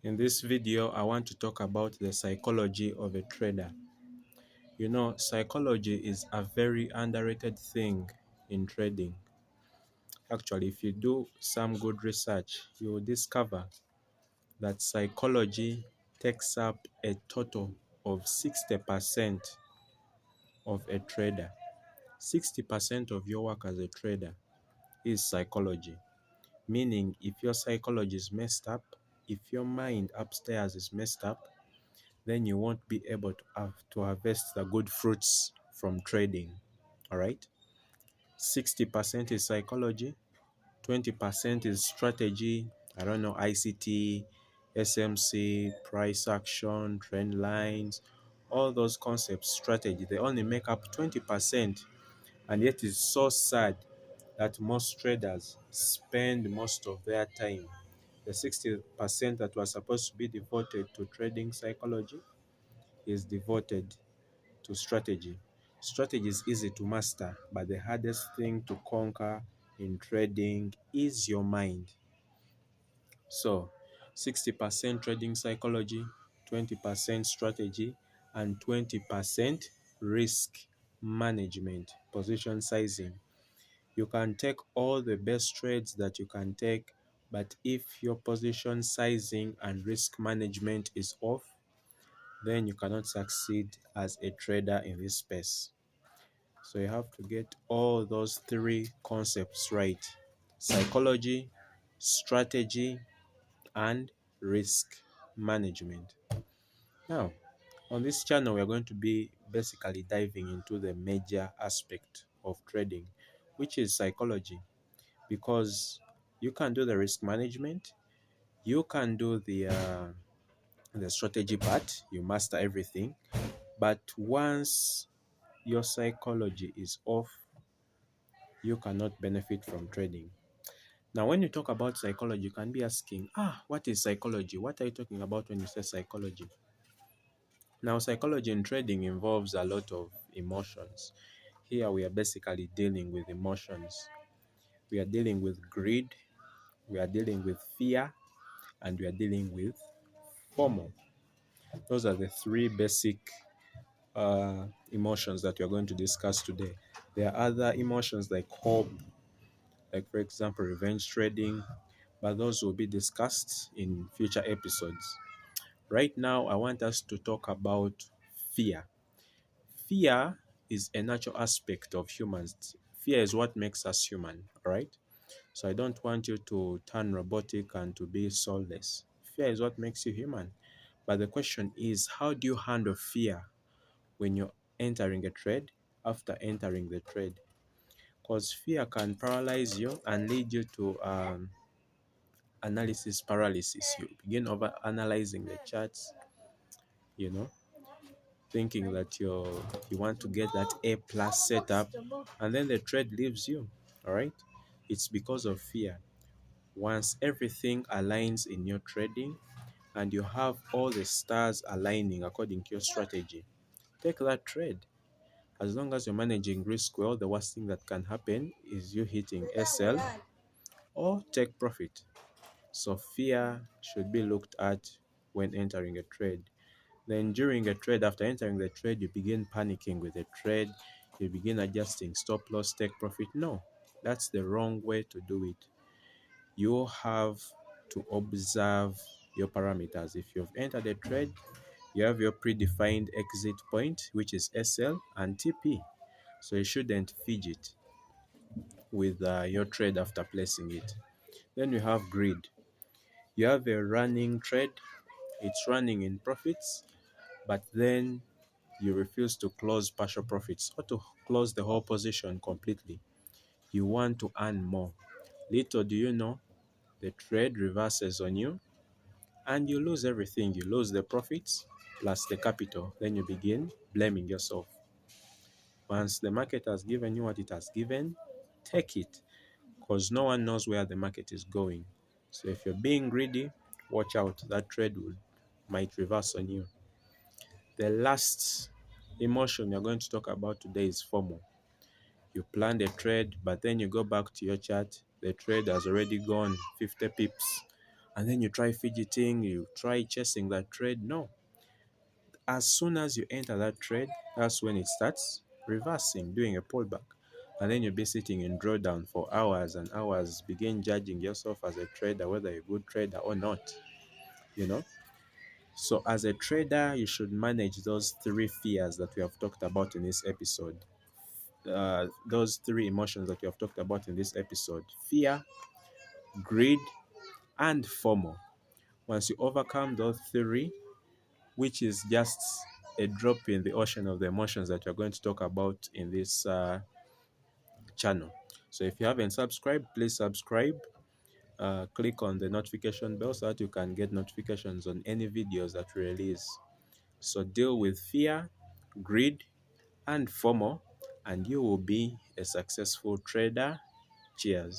In this video, I want to talk about the psychology of a trader. You know, psychology is a very underrated thing in trading. Actually, if you do some good research, you will discover that psychology takes up a total of 60% of a trader. 60% of your work as a trader is psychology. Meaning, if your psychology is messed up, if your mind upstairs is messed up, then you won't be able to harvest the good fruits from trading. All right. 60% is psychology, 20% is strategy. I don't know, ICT, SMC, price action, trend lines, all those concepts, strategy. They only make up 20%. And yet it's so sad that most traders spend most of their time. The 60% that was supposed to be devoted to trading psychology is devoted to strategy. Strategy is easy to master, but the hardest thing to conquer in trading is your mind. So, 60% trading psychology, 20% strategy, and 20% risk management, position sizing. You can take all the best trades that you can take, but if your position sizing and risk management is off, then you cannot succeed as a trader in this space. So you have to get all those three concepts right: psychology, strategy, and risk management. Now, on this channel, we are going to be basically diving into the major aspect of trading, which is psychology, because you can do the risk management, you can do the strategy part, you master everything, but once your psychology is off, you cannot benefit from trading. Now, when you talk about psychology, you can be asking, what is psychology? What are you talking about when you say psychology? Now, psychology in trading involves a lot of emotions. Here, we are basically dealing with emotions. We are dealing with greed, we are dealing with fear, and we are dealing with FOMO. Those are the three basic emotions that we are going to discuss today. There are other emotions like hope, like for example, revenge trading, but those will be discussed in future episodes. Right now, I want us to talk about fear. Fear is a natural aspect of humans. Fear is what makes us human, all right? So I don't want you to turn robotic and to be soulless. Fear is what makes you human. But the question is, how do you handle fear when you're entering a trade, after entering the trade? Because fear can paralyze you and lead you to analysis paralysis. You begin over analyzing the charts, you know, thinking that you want to get that A plus setup, and then the trade leaves you. All right, it's because of fear. Once everything aligns in your trading and you have all the stars aligning according to your strategy, take that trade. As long as you're managing risk well, the worst thing that can happen is you hitting SL or take profit. So fear should be looked at when entering a trade. Then during a trade, after entering the trade, you begin panicking with the trade, you begin adjusting stop loss, take profit. No, that's the wrong way to do it. You have to observe your parameters. If you've entered a trade, you have your predefined exit point, which is SL and TP. So you shouldn't fidget with your trade after placing it. Then we have greed. You have a running trade, it's running in profits, but then you refuse to close partial profits or to close the whole position completely. You want to earn more. Little do you know, the trade reverses on you and you lose everything. You lose the profits plus the capital. Then you begin blaming yourself. Once the market has given you what it has given, take it, because no one knows where the market is going. So if you're being greedy, watch out. That trade might reverse on you. The last emotion you're going to talk about today is FOMO. You planned a trade, but then you go back to your chart. The trade has already gone 50 pips and then you try fidgeting, you try chasing that trade. No. As soon as you enter that trade, that's when it starts reversing, doing a pullback. And then you'll be sitting in drawdown for hours and hours, begin judging yourself as a trader, whether you're a good trader or not, you know. So as a trader, you should manage those three fears that we have talked about in this episode. Those three emotions that we have talked about in this episode: fear, greed, and FOMO. Once you overcome those three, which is just a drop in the ocean of the emotions that we're going to talk about in this channel. So if you haven't subscribed, please subscribe. Click on the notification bell so that you can get notifications on any videos that we release. So deal with fear, greed, and FOMO, and you will be a successful trader. Cheers.